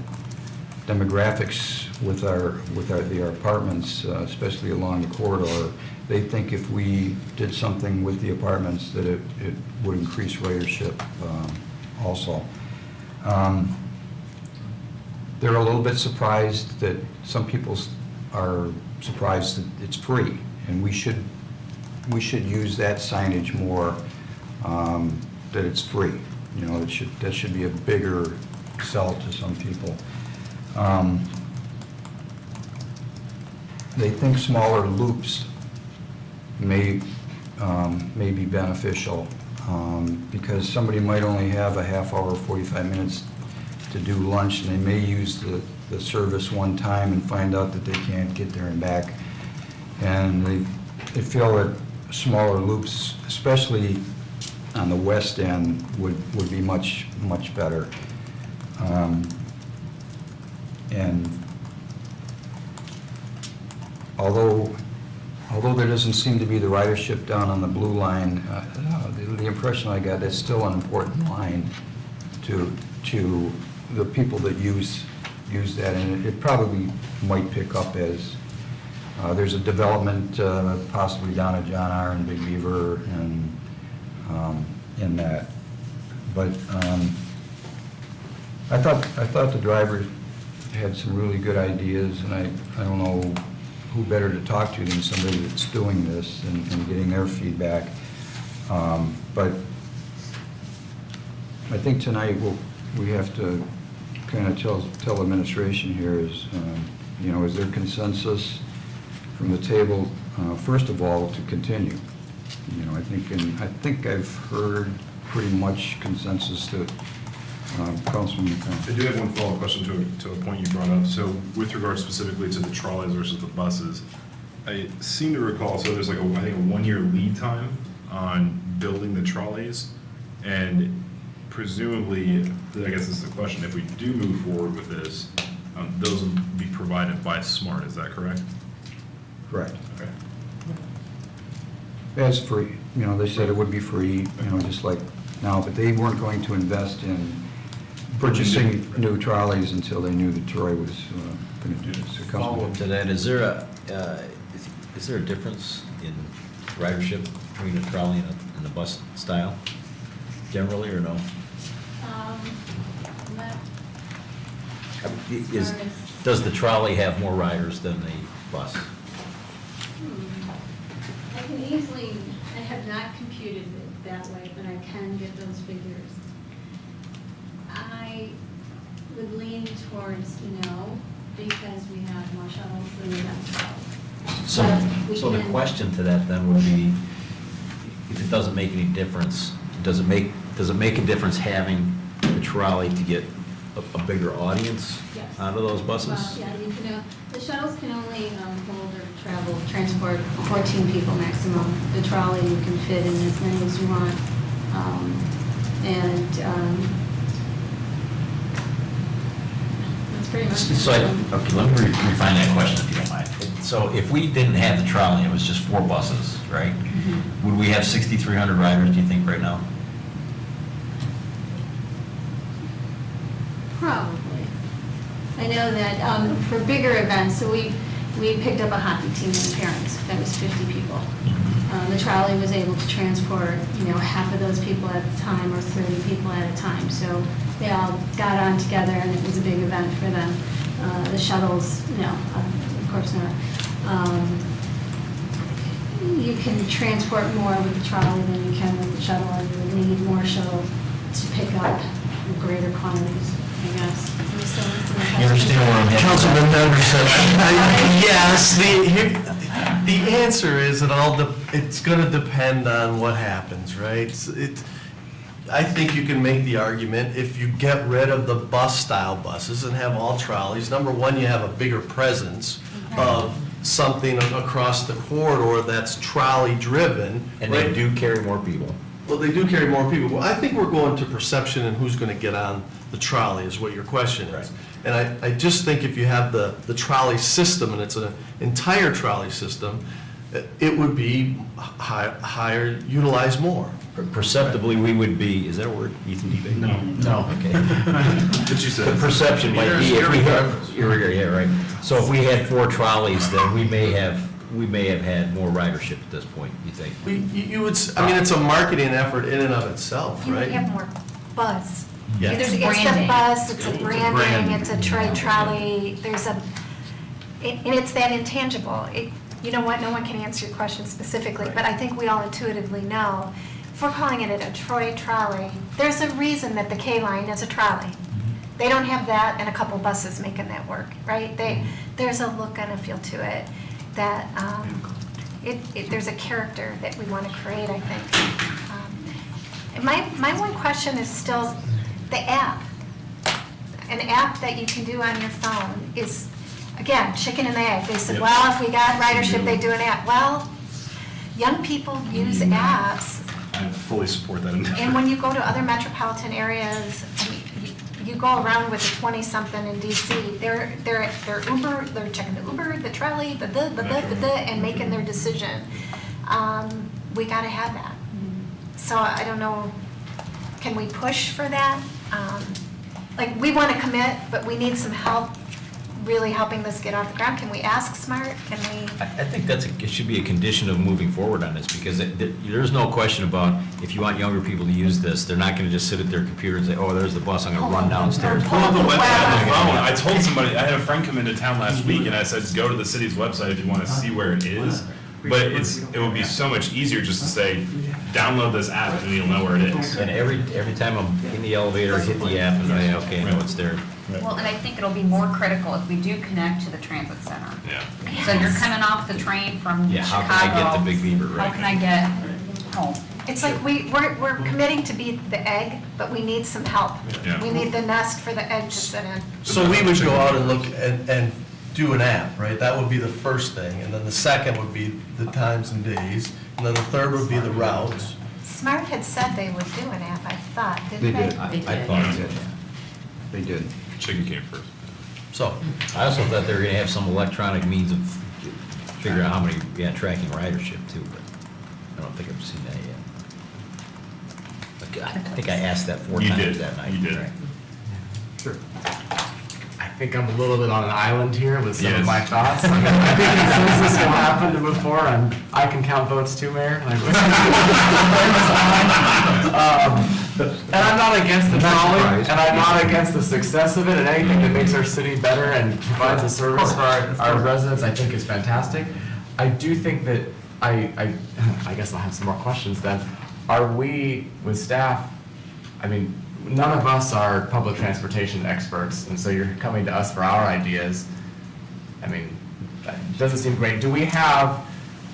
demographics with the apartments, especially along the corridor, they think if we did something with the apartments that it would increase ridership also. They're a little bit surprised that some people are surprised that it's free, and we should use that signage more, that it's free. That should be a bigger sell to some people. They think smaller loops may be beneficial because somebody might only have a half hour, 45 minutes to do lunch, and they may use the service one time and find out that they can't get there and back. And they feel that smaller loops, especially on the west end, would be much better. And although there doesn't seem to be the ridership down on the blue line, the impression I got, that's still an important line to the people that use that, and it probably might pick up as there's a development possibly down at John R. and Big Beaver and in that. But I thought the driver had some really good ideas, and I don't know who better to talk to than somebody that's doing this and getting their feedback. But I think tonight we have to kind of tell administration here is there consensus from the table, first of all, to continue? I think I've heard pretty much consensus to Councilman McCown. I do have one follow-up question to a point you brought up. So with regard specifically to the trolleys versus the buses, I seem to recall, so there's I think a 1-year lead time on building the trolleys, and presumably, I guess this is the question, if we do move forward with this, those will be provided by SMART, is that correct? Correct. Okay. It's free. They said it would be free, just like now, but they weren't going to invest in purchasing new trolleys until they knew that Troy was going to do this. Follow-up to that, is there a difference in ridership between a trolley and a bus style, generally, or no? Does the trolley have more riders than the bus? I can easily, I have not computed it that way, but I can get those figures. I would lean towards no, because we have more shuttles than we have 12. So, But we so the can- question to that then would be, if it doesn't make any difference, does it make a difference having the trolley to get a bigger audience Yes. out of those buses? Well, yeah, you can, the shuttles can only hold or transport 14 people maximum. The trolley, you can fit in as many as you want. That's pretty much. So, okay, let me refine that question if you don't mind. So if we didn't have the trolley, it was just 4 buses, right? Mhm. Would we have 6,300 riders, do you think, right now? Probably. I know that for bigger events, so we picked up a hockey team and parents, that was 50 people. The trolley was able to transport, half of those people at a time or 30 people at a time. So they all got on together and it was a big event for them. The shuttles, no, of course not. You can transport more with the trolley than you can with the shuttle, and you would need more shuttle to pick up greater quantities, I guess. You understand where I'm headed? Councilman Henderson, yes, the answer is it's gonna depend on what happens, right? I think you can make the argument, if you get rid of the bus-style buses and have all trolleys, number one, you have a bigger presence of something across the corridor that's trolley-driven. And they right? do carry more people. Well, they do carry more people. Well, I think we're going to perception and who's going to get on the trolley is what your question is. Right. And I just think if you have the trolley system, and it's an entire trolley system, it would be higher, utilized more. Perceptibly, we would be, is that a word, Ethan DeBay? No. Okay. But you said. The perception might be, if we had, yeah, right. So if we had 4 trolleys, then we may have had more ridership at this point, you think? You would, I mean, it's a marketing effort in and of itself, You would right? have more buzz. Yeah. It's the branding. buzz, it's a It's a branding, branding. it's a trolley, and it's that intangible. You know what, no one can answer your question specifically, but I think we all intuitively know. If we're calling it a Troy trolley, there's a reason that the K-line is a trolley. They don't have that and a couple buses making that work, right? There's a look and a feel to it that, there's a character that we want to create, I think. My one question is still the app. An app that you can do on your phone is, again, chicken and the egg. They said, well, if we got ridership, they do an app. Well, young people use apps. I fully support that. And when you go to other metropolitan areas, I mean, you go around with a 20-something in DC, they're Uber, they're checking the Uber, the trolley, and making their decision. We gotta have that. So I don't know, can we push for that? Like, we wanna commit, but we need some help really helping this get off the ground. Can we ask SMART? Can we? I think it should be a condition of moving forward on this, because there's no question about, if you want younger people to use this, they're not gonna just sit at their computer and say, oh, there's the bus, I'm gonna run downstairs. Pull up the website on the phone. I told somebody, I had a friend come into town last week, and I said, go to the city's website if you want to see where it is. But it would be so much easier just to say, download this app, and you'll know where it is. And every time I'm in the elevator, I hit the app, and I, okay, I know it's there. Well, and I think it'll be more critical if we do connect to the transit center. Yeah. So you're coming off the train from Yeah, Chicago. how can I get to Big Beaver, right? How can I get home? It's like we're committing to be the egg, but we need some help. Yeah. We need the nest for the egg to sit in. So we would go out and look and do an app, right? That would be the first thing, and then the second would be the times and days, and then the third would be the routes. SMART had said they would do an app, I thought, They didn't they? did. I thought it did. They did. Chicken came first. So, I also thought they were gonna have some electronic means of figuring out how many, tracking ridership too, but I don't think I've seen that yet. I think I asked that 4 You times did. that night. You did. Right. Sure. I think I'm a little bit on an island here with some Yes. of my thoughts. I mean, I think consensus can happen to move forward, and I can count votes too, Mayor. And I'm not against the trolley, and I'm not against the success of it, and anything that makes our city better and provides a service for our residents, I think is fantastic. I do think that I guess I'll have some more questions then. Are we, with staff, I mean, none of us are public transportation experts, and so you're coming to us for our ideas. I mean, that doesn't seem great. Do we have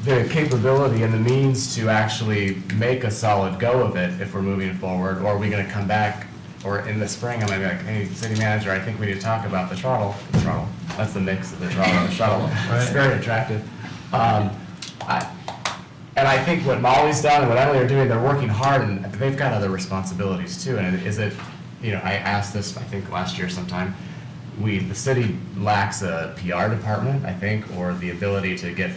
the capability and the means to actually make a solid go of it if we're moving forward? Or are we gonna come back, or in the spring, I'm gonna be like, hey, city manager, I think we need to talk about the throttle, that's the mix of the throttle and the shuttle. It's very attractive. And I think what Molly's done and what Emily are doing, they're working hard, and they've got other responsibilities too. And is it, you know, I asked this, I think, last year sometime, the city lacks a PR department, I think, or the ability to get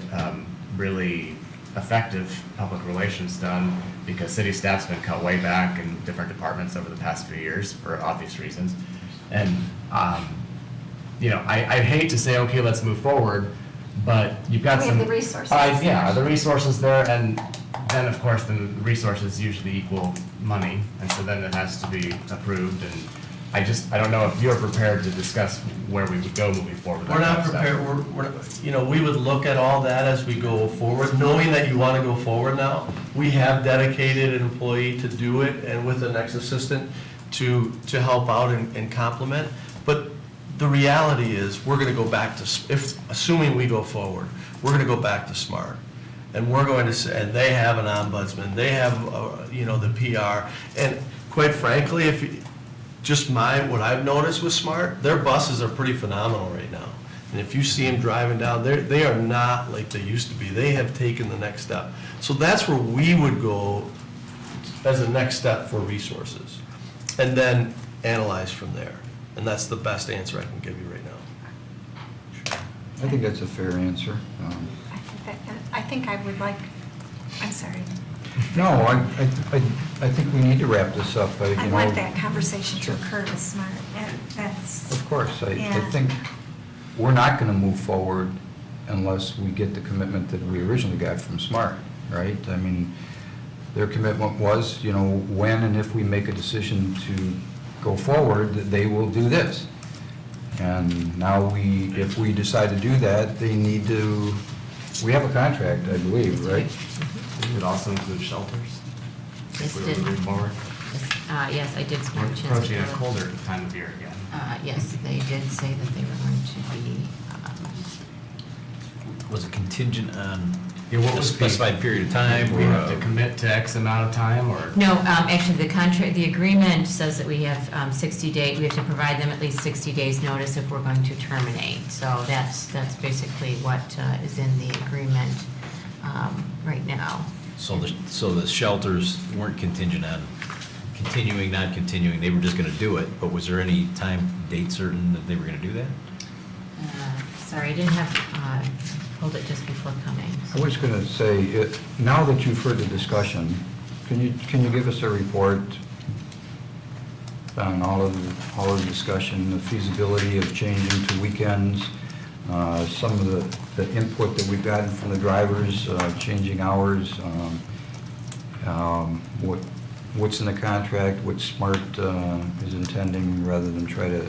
really effective public relations done, because city staff's been cut way back in different departments over the past few years for obvious reasons. And, you know, I'd hate to say, okay, let's move forward, but you've got We some. have the resources. Yeah, the resources there, and then, of course, the resources usually equal money, and so then it has to be approved, and I don't know if you're prepared to discuss where we would go moving forward. with We're that not kind of stuff. prepared, we're, you know, we would look at all that as we go forward, knowing that you want to go forward now. We have dedicated an employee to do it, and with the next assistant to help out and complement. But the reality is, we're going to go back to, assuming we go forward, we're going to go back to SMART. And we're going to say, and they have an ombudsman, they have, you know, the PR. And quite frankly, what I've noticed with SMART, their buses are pretty phenomenal right now. And if you see them driving down, they are not like they used to be. They have taken the next step. So that's where we would go as a next step for resources. And then analyze from there. And that's the best answer I can give you right now. I think that's a fair answer. I think I would like, I'm sorry. No, I think we need to wrap this up. You I know, want that conversation to occur with SMART, and that's. Of course, I Yeah. think we're not going to move forward unless we get the commitment that we originally got from SMART, right? I mean, their commitment was, you know, when and if we make a decision to go forward, that they will do this. And now if we decide to do that, they need to, we have a contract, I believe, right? It would also include shelters. Yes, If it we did. were moving forward. Yes, I did We're spend a chance to approaching a go. colder time of year again. Yes, they did say that they were going to be, Was it contingent on Yeah, what a was the- specified period of time? We or, have to commit to X amount of time, or? no, actually, the contract, the agreement says that we have 60 days, we have to provide them at least 60 days' notice if we're going to terminate. So that's basically what is in the agreement right now. So the shelters weren't contingent on continuing, not continuing, they were just gonna do it, but was there any time, date certain that they were gonna do that? Sorry, I didn't have, pulled it just before coming. I was going to say, now that you've heard the discussion, can you give us a report on all of the discussion, the feasibility of changing to weekends, some of the input that we've gotten from the drivers, changing hours, what's in the contract, what SMART is intending, rather than try to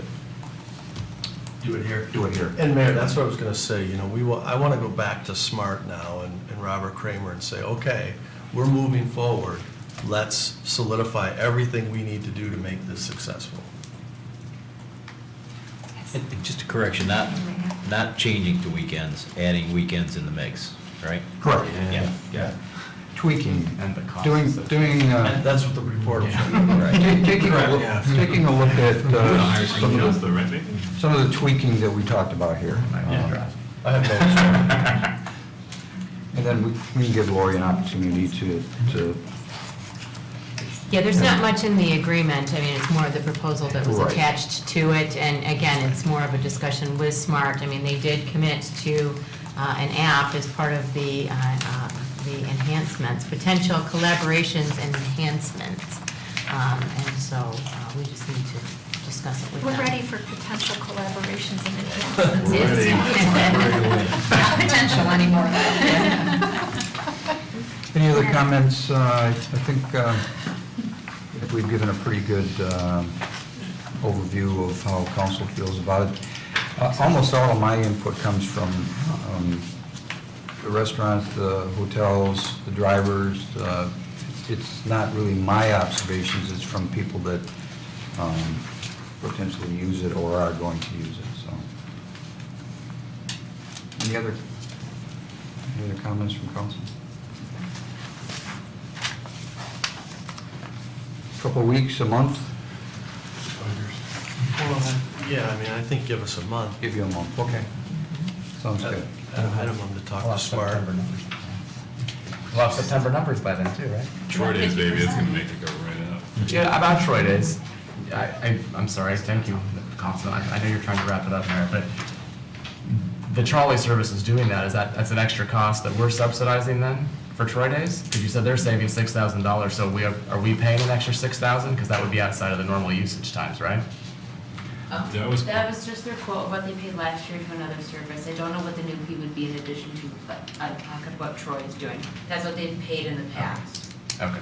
Do it here. do it here? And Mayor, that's what I was going to say, you know, I want to go back to SMART now and Robert Kramer and say, okay, we're moving forward. Let's solidify everything we need to do to make this successful. And just a correction, not changing to weekends, adding weekends in the mix, right? Correct. Yeah. Tweaking, And the cost. doing, And that's what the report will show. taking a look at some of the tweaking that we talked about here. I have no. And then we can give Lori an opportunity to, Yeah, there's not much in the agreement. I mean, it's more of the proposal that was Right. attached to it. And again, it's more of a discussion with SMART. I mean, they did commit to an app as part of the enhancements, potential collaborations and enhancements. And so we just need to discuss it with them. We're ready for potential collaborations and enhancements. Not potential anymore, any other comments? I think we've given a pretty good overview of how council feels about it. Almost all of my input comes from the restaurants, the hotels, the drivers. It's not really my observations, it's from people that potentially use it or are going to use it, so. Any other comments from council? Couple weeks, a month? Yeah, I mean, I think give us a month. Give you a month, okay. Sounds good. At a minimum to talk We'll to have Smart. September numbers. We'll have September numbers by then too, right? Troy Days, baby, it's gonna make it go right up. Yeah, about Troy Days. I'm sorry, thank you, Councilman. I know you're trying to wrap it up, Mayor, but the trolley service is doing that. That's an extra cost that we're subsidizing then for Troy Days? Because you said they're saving $6,000, so are we paying an extra $6,000? Because that would be outside of the normal usage times, right? That was- That was just their quote, what they paid last year to another service. I don't know what the new fee would be in addition to, what Troy is doing. That's what they've paid in the past. Okay.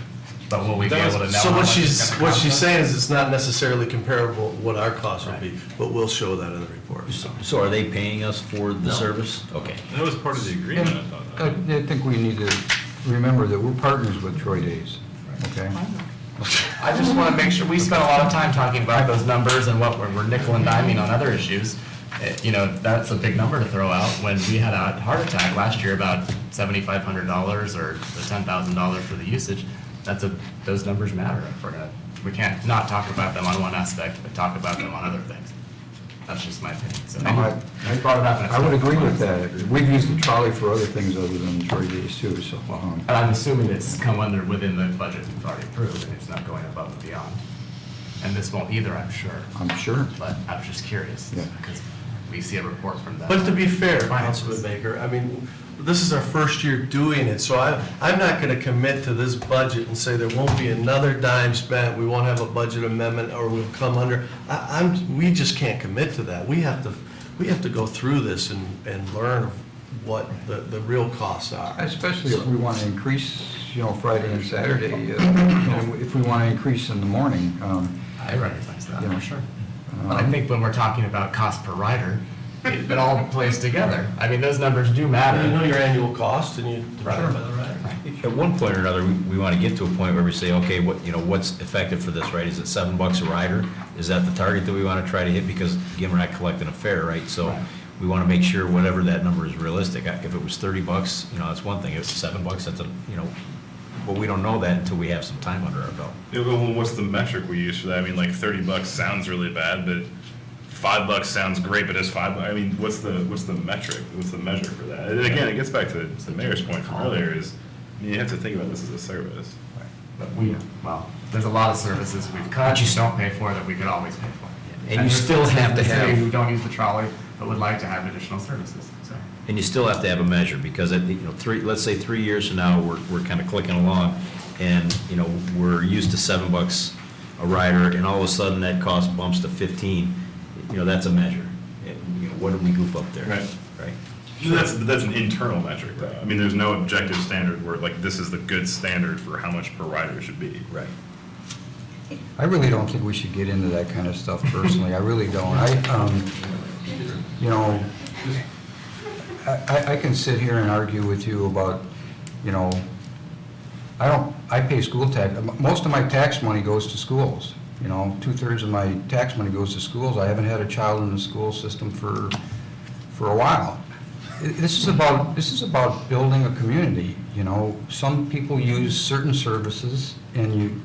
But will we be able to know? So how what much it's gonna what cost she's us? saying is it's not necessarily comparable what our cost would be, but we'll show that in the report. So are they paying us for the service? Okay. That was part of the agreement, I thought. I think we need to remember that we're partners with Troy Days, okay? I just want to make sure, we spent a lot of time talking about those numbers and what we're nickel and diming on other issues. You know, that's a big number to throw out when we had a heart attack last year about $7,500 or the $10,000 for the usage. Those numbers matter. We can't not talk about them on one aspect, but talk about them on other things. That's just my opinion. So No, I brought it up. and I would agree with that. We've used the trolley for other things other than Troy Days too, so. And I'm assuming it's come within the budget we've already approved, and it's not going above and beyond. And this won't either, I'm sure. I'm sure. But I was just curious, Yeah. because we see a report from them. But to be fair, Finances. Councilman Baker, I mean, this is our first year doing it, so I'm not gonna commit to this budget and say there won't be another dime spent, we won't have a budget amendment, or we'll come under. We just can't commit to that. We have to go through this and learn what the real costs are. Especially if we want to increase, Friday and Saturday, if we want to increase in the morning. I recognize that, Yeah. for sure. But I think when we're talking about cost per rider, it all plays together. I mean, those numbers do matter. You know your annual cost, and you divide it by the rider. At one point or another, we want to get to a point where we say, okay, what's effective for this, right? Is it $7 a rider? Is that the target that we want to try to hit? Because again, we're not collecting a fare, right? So Right. we want to make sure whatever that number is realistic. If it was $30, that's one thing. If it's $7, that's but we don't know that until we have some time under our belt. Yeah, well, what's the metric we use for that? I mean, like $30 sounds really bad, but $5 sounds great, but it's $5. I mean, what's the metric? What's the measure for that? And again, it gets back to the mayor's point from earlier is, you have to think about this as a service. But there's a lot of services we've cut, you don't pay for that we could always pay for. And you there's still folks have in to the city have- who don't use the trolley, but would like to have additional services, so. And you still have to have a measure, because let's say 3 years from now, we're kind of clicking along, and, we're used to $7 a rider, and all of a sudden that cost bumps to 15, that's a measure. And, what did we goof up there? Right. Right? That's an internal metric, though. I mean, there's no objective standard where, like, this is the good standard for how much per rider should be. Right. I really don't think we should get into that kind of stuff personally. I really don't. I can sit here and argue with you about, I pay school tax. Most of my tax money goes to schools. 2/3 of my tax money goes to schools. I haven't had a child in the school system for a while. This is about building a community. Some people use certain services, and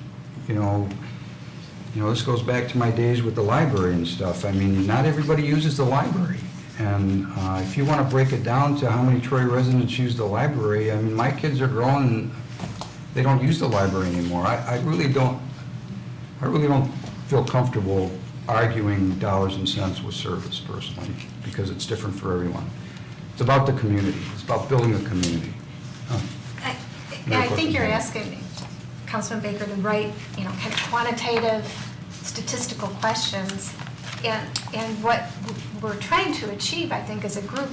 this goes back to my days with the library and stuff. I mean, not everybody uses the library. And if you want to break it down to how many Troy residents use the library, I mean, my kids are grown and they don't use the library anymore. I really don't feel comfortable arguing dollars and cents with service personally, because it's different for everyone. It's about the community. It's about building a community. I think you're asking Councilman Baker the right, kind of quantitative, statistical questions. And what we're trying to achieve, I think, as a group,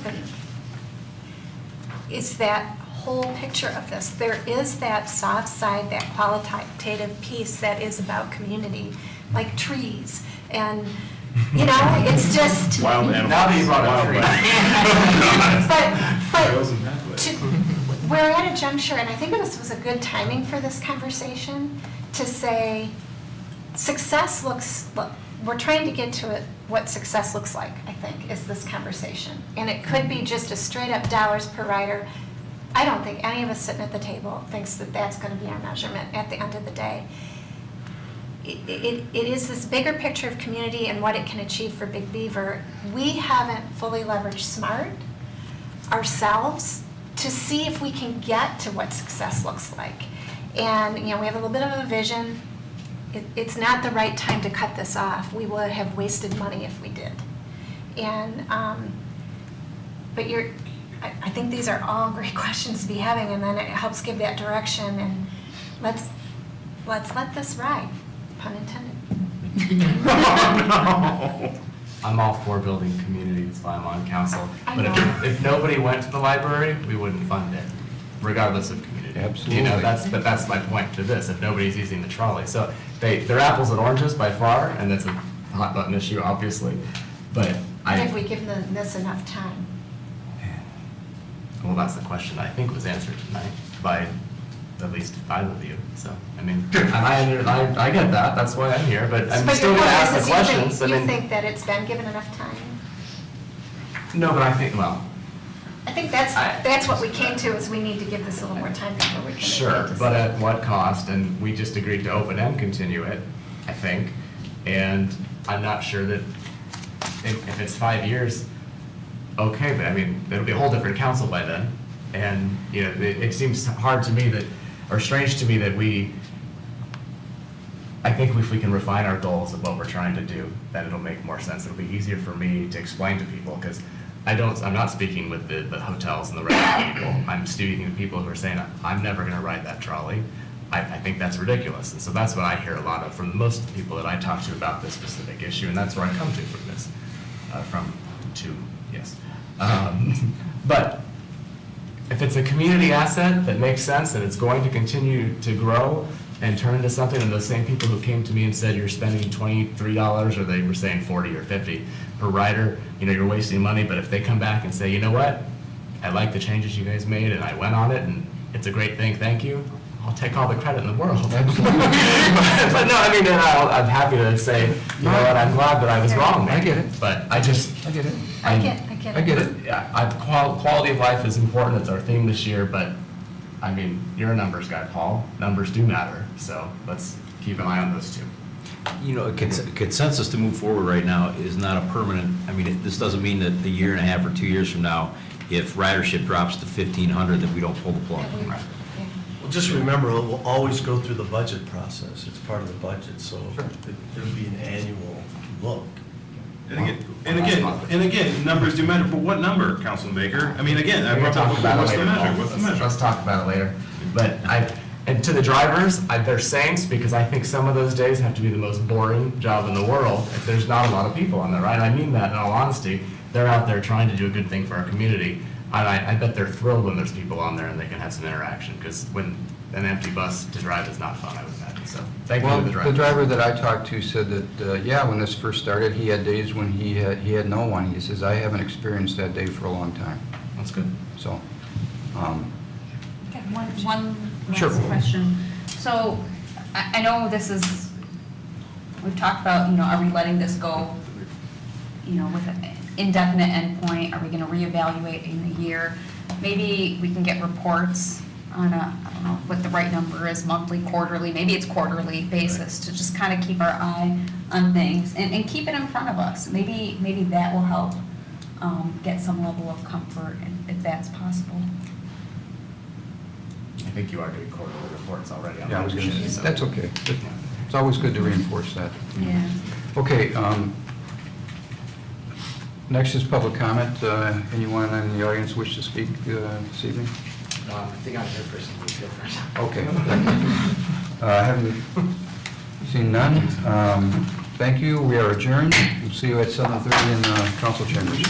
is that whole picture of this. There is that soft side, that qualitative piece that is about community, like trees. And, it's just... Wild animals. Now that you brought up Wildlife. But we're at a juncture, and I think this was a good timing for this conversation, to say, success looks, we're trying to get to it, what success looks like, I think, is this conversation. And it could be just a straight up dollars per rider. I don't think any of us sitting at the table thinks that that's going to be our measurement at the end of the day. It is this bigger picture of community and what it can achieve for Big Beaver. We haven't fully leveraged SMART ourselves to see if we can get to what success looks like. And, we have a little bit of a vision. It's not the right time to cut this off. We would have wasted money if we did. And, but I think these are all great questions to be having, and then it helps give that direction, and let's let this ride, pun intended. I'm all for building community, that's why I'm on council. I But know. if nobody went to the library, we wouldn't fund it, regardless of community. Absolutely. That's my point to this, if nobody's using the trolley. So they're apples and oranges by far, and that's a hot button issue, obviously. But And if we give them this enough time. well, that's the question I think was answered tonight by at least 5 of you. So, I mean, and I get that, that's why I'm here, but I'm But still your gonna point ask is the questions. you think that it's been given enough time? No, but I think, well, I think that's what we came to, is we need to give this a little more time before we can make a sure, decision. but at what cost? And we just agreed to open and continue it, I think. And I'm not sure that if it's 5 years, okay, but I mean, it'll be a whole different council by then. And, it seems hard to me that, or strange to me that I think if we can refine our goals of what we're trying to do, then it'll make more sense. It'll be easier for me to explain to people, because I'm not speaking with the hotels and the restaurant people. I'm speaking to people who are saying, I'm never gonna ride that trolley. I think that's ridiculous. And so that's what I hear a lot of from most of the people that I talk to about this specific issue, and that's where I come to from this, yes. But if it's a community asset that makes sense and it's going to continue to grow and turn into something, and those same people who came to me and said you're spending $23, or they were saying 40 or 50 per rider, you're wasting money, but if they come back and say, you know what, I like the changes you guys made and I went on it and it's a great thing, thank you, I'll take all the credit in the world. but no, I mean, I'm happy to say, you know what, I'm glad that I was wrong. I get it. But I get it. I get it. Yeah, quality of life is important, it's our theme this year, but, I mean, you're a numbers guy, Paul. Numbers do matter, so let's keep an eye on those two. A consensus to move forward right now is not a permanent, this doesn't mean that a year and a half or 2 years from now, if ridership drops to 1,500, that we don't pull the plug. Right. Well, just remember, it will always go through the budget process. It's part of the budget, so it'll be an annual look. And again, numbers do matter, but what number, Councilman Baker? I mean, again, I brought up what's the measure? What's the measure? Let's talk about it later. But and to the drivers, they're saints, because I think some of those days have to be the most boring job in the world if there's not a lot of people on there, right? I mean that in all honesty. They're out there trying to do a good thing for our community. And I bet they're thrilled when there's people on there and they can have some interaction, because when an empty bus to drive is not fun, I would imagine. So thank you to the drivers. The driver that I talked to said that, when this first started, he had days when he had no one. He says, I haven't experienced that day for a long time. That's good. So, Okay, one Sure. last question. So, I know this is, we've talked about, are we letting this go, with an indefinite endpoint? Are we gonna reevaluate in a year? Maybe we can get reports on I don't know what the right number is, monthly, quarterly, maybe it's quarterly basis, to just kind of keep our eye on things and keep it in front of us. Maybe that will help get some level of comfort, if that's possible. I think you are doing quarterly reports already on yeah, I was going to ridership, say, so- that's okay. It's always good to reinforce that. Yeah. Okay, next is public comment. Anyone in the audience wish to speak this evening? I think I'm here first. You go first. Okay. Having seen none, thank you. We are adjourned. We'll see you at 7:30 in the council chambers.